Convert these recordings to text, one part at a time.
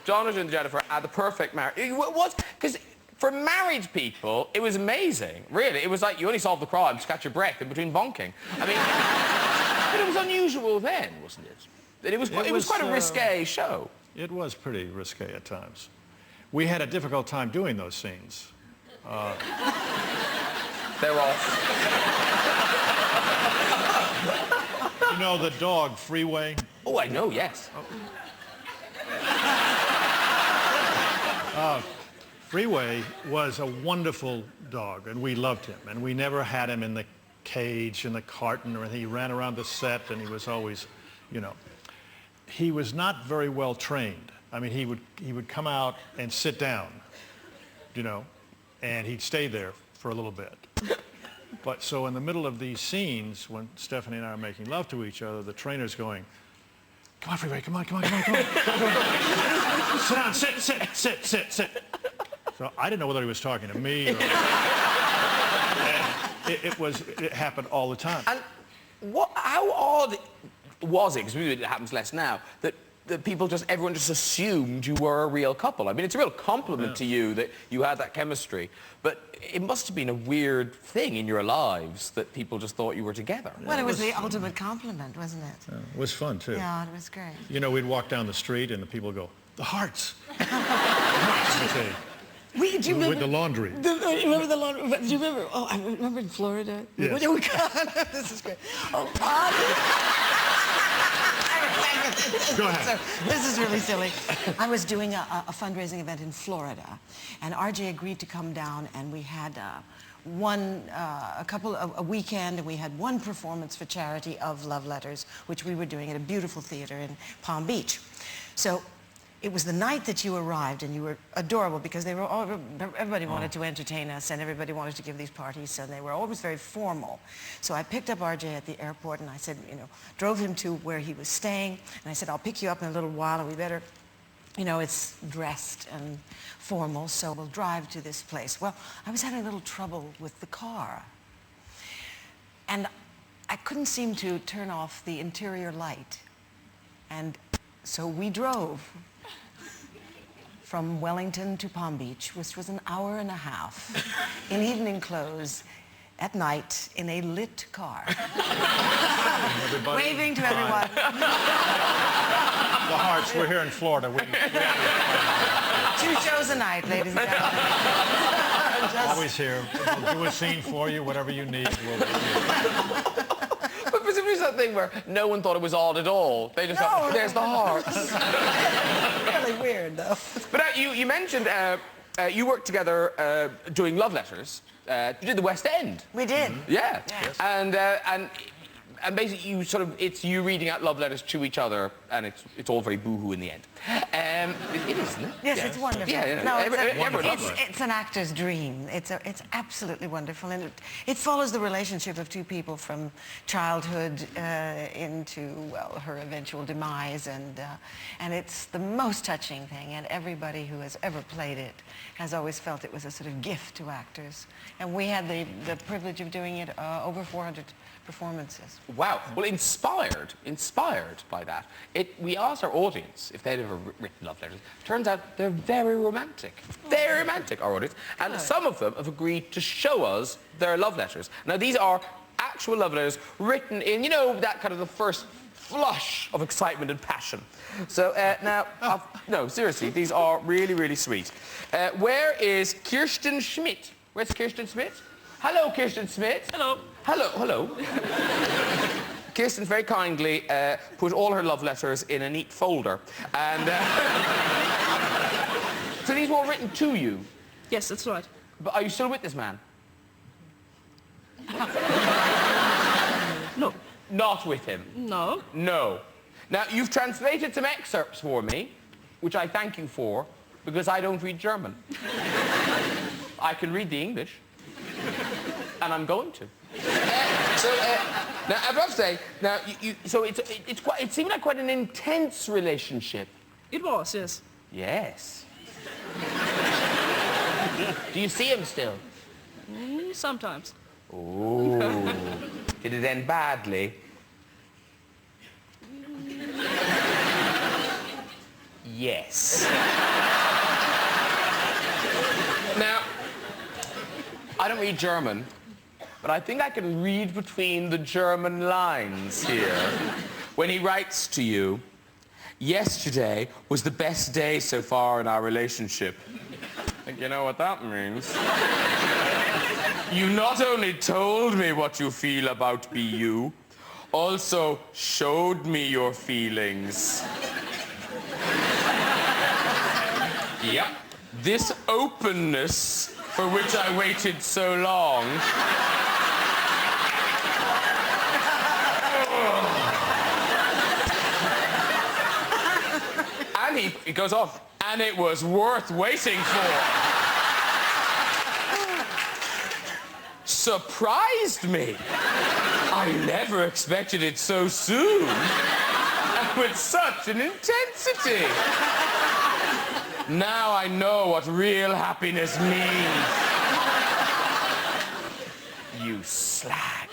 Jonathan and Jennifer are the perfect marriage. It was, because for married people, it was amazing, really. It was like you only solved the crime to catch your breath in between bonking. I mean, but it was unusual then, wasn't it? It was quite a risque show. It was pretty risque at times. We had a difficult time doing those scenes. They're off. You know the dog, Freeway? Oh, I know, yes. Freeway was a wonderful dog, and we loved him. And we never had him in the cage, in the carton, or anything. He ran around the set, and he was always, you know. He was not very well trained. I mean, he would come out and sit down, you know, and he'd stay there for a little bit. But so in the middle of these scenes, when Stephanie and I are making love to each other, the trainer's going, "Come on, Freeway, come on, come on, come on, come on. Sit down, sit. So I didn't know whether he was talking to me or... It happened all the time. And how odd was it, because it happens less now, that everyone just assumed you were a real couple? I mean, it's a real compliment to you that you had that chemistry, but it must have been a weird thing in your lives that people just thought you were together. Well, it was the ultimate compliment, wasn't it? It was fun, too. Yeah, it was great. You know, we'd walk down the street and the people would go, "The Hearts." The Hearts, they say. Do you remember with the laundry? Remember the laundry? Do you remember? Oh, I remember in Florida. Yes. Oh, God, this is great. Oh, Go ahead. So, this is really silly. I was doing a fundraising event in Florida, and RJ agreed to come down, and we had a weekend, and we had one performance for charity of Love Letters, which we were doing at a beautiful theater in Palm Beach. So it was the night that you arrived, and you were adorable because everybody wanted to entertain us, and everybody wanted to give these parties, and they were always very formal. So I picked up RJ at the airport, and I said, you know, drove him to where he was staying, and I said, "I'll pick you up in a little while, and we better, you know, it's dressed and formal, so we'll drive to this place." Well, I was having a little trouble with the car, and I couldn't seem to turn off the interior light, and so we drove from Wellington to Palm Beach, which was an hour and a half, in evening clothes, at night, in a lit car. Waving to everyone. The Hearts, we're here in Florida. 2 shows a night, ladies and gentlemen. Always here. We'll do a scene for you, whatever you need. But presumably something where no one thought it was odd at all. They just thought, "There's the Hearts." Really weird, though. But you mentioned you worked together doing Love Letters. You did the West End. We did. Yeah. Yes. And basically it's you reading out love letters to each other, and it's all very boohoo in the end. It is, isn't it? Yes, it's wonderful. Yeah, no, it's an actor's dream. It's absolutely wonderful, and it follows the relationship of 2 people from childhood into, well, her eventual demise, and it's the most touching thing, and everybody who has ever played it has always felt it was a sort of gift to actors, and we had the privilege of doing it over 400 performances. Wow. Well, inspired by that, we asked our audience if they'd ever written love letters. Turns out they're very romantic. Very romantic, our audience. And some of them have agreed to show us their love letters. Now, these are actual love letters written in, you know, that kind of the first flush of excitement and passion. So now, no, seriously, these are really, really sweet. Where is Kirsten Schmidt? Where's Kirsten Schmidt? Hello, Kirsten Schmidt. Hello. Hello. Kirsten very kindly put all her love letters in a neat folder. And so these were all written to you? Yes, that's right. But are you still with this man? No. Not with him? No. No. Now, you've translated some excerpts for me, which I thank you for, because I don't read German. I can read the English. And I'm going to. Now, I've got to say, now, it seemed like quite an intense relationship. It was, yes. Yes. Do you see him still? Sometimes. Oh. Did it end badly? yes. Now, I don't read German, but I think I can read between the German lines here. When he writes to you, yesterday was the best day so far in our relationship. I think you know what that means. You not only told me what you feel about BU, also showed me your feelings. Yep. This openness for which I waited so long. And he goes off, and it was worth waiting for. Surprised me. I never expected it so soon, and with such an intensity. Now I know what real happiness means. You slag.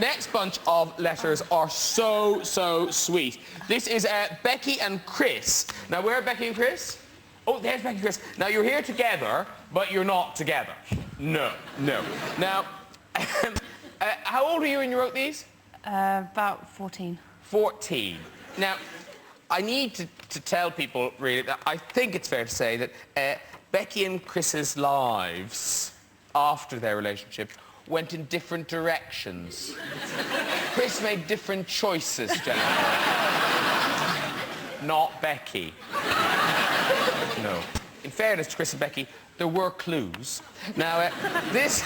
Next bunch of letters are so sweet. This is Becky and Chris. Now, where are Becky and Chris? Oh, there's Becky and Chris. Now, you're here together, but you're not together. No. Now, how old were you when you wrote these? About 14. 14. Now, I need to tell people, really, that I think it's fair to say that Becky and Chris's lives after their relationship went in different directions. Chris made different choices, Jennifer. Not Becky. No. In fairness to Chris and Becky, there were clues. Now, this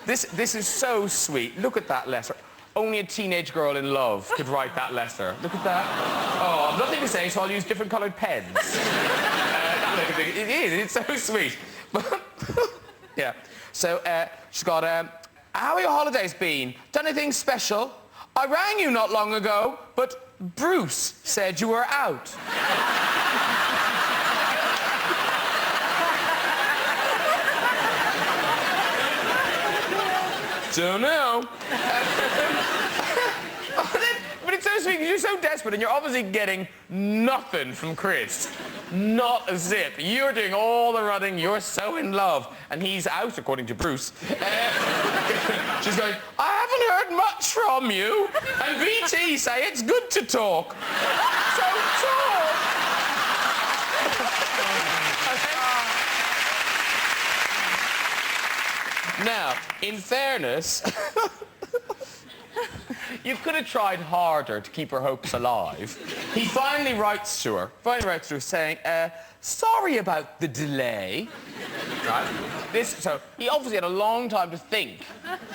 is so sweet. Look at that letter. Only a teenage girl in love could write that letter. Look at that. Oh, I've nothing to say, so I'll use different coloured pens. It is. It's so sweet. Yeah. So, she's got, how are your holidays been? Done anything special? I rang you not long ago, but Bruce said you were out. Don't know. But it's so sweet because you're so desperate and you're obviously getting nothing from Chris. Not a zip. You're doing all the running, you're so in love, and he's out, according to Bruce. She's going, I haven't heard much from you, and BT say it's good to talk. So talk! Now, in fairness, you could have tried harder to keep her hopes alive. He finally writes to her saying, sorry about the delay. Right? So he obviously had a long time to think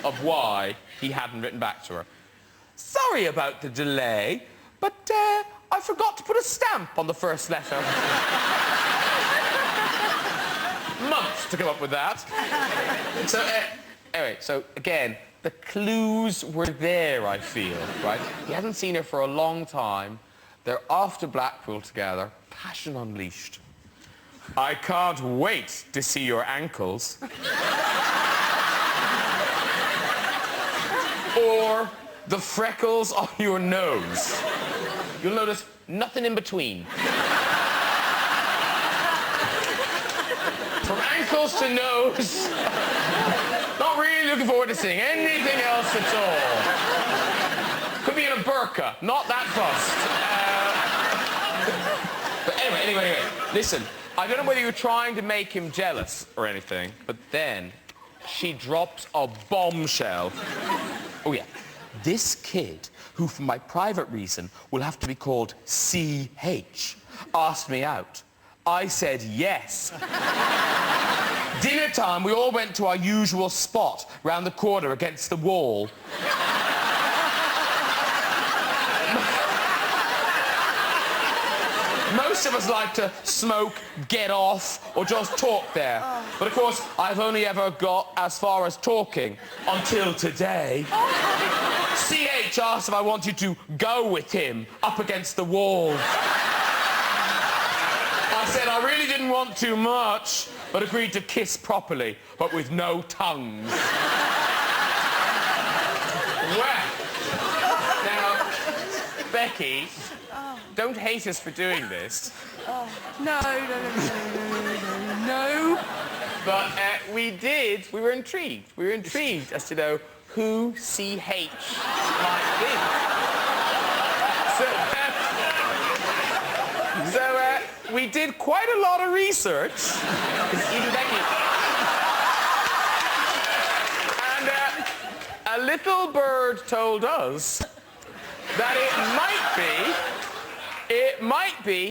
of why he hadn't written back to her. Sorry about the delay, but I forgot to put a stamp on the first letter. Months to come up with that. So, anyway, so again, the clues were there, I feel, right? He hasn't seen her for a long time. They're off to Blackpool together. Passion unleashed. I can't wait to see your ankles. Or the freckles on your nose. You'll notice nothing in between. From ankles to nose. Not really looking forward to seeing anything else at all. Could be in a burqa, not that fussed. But anyway, listen, I don't know whether you're trying to make him jealous or anything, but then she drops a bombshell. Oh yeah, this kid, who for my private reason will have to be called CH, asked me out. I said yes. Dinner time, we all went to our usual spot round the corner against the wall. Most of us like to smoke, get off, or just talk there. But of course, I've only ever got as far as talking until today. CH asked if I wanted to go with him up against the wall. I said I really didn't want too much, but agreed to kiss properly, but with no tongues. Becky, don't hate us for doing this. No. But we were intrigued. We were intrigued as to know who CH might be. So we did quite a lot of research. Even Becky. And a little bird told us that it might be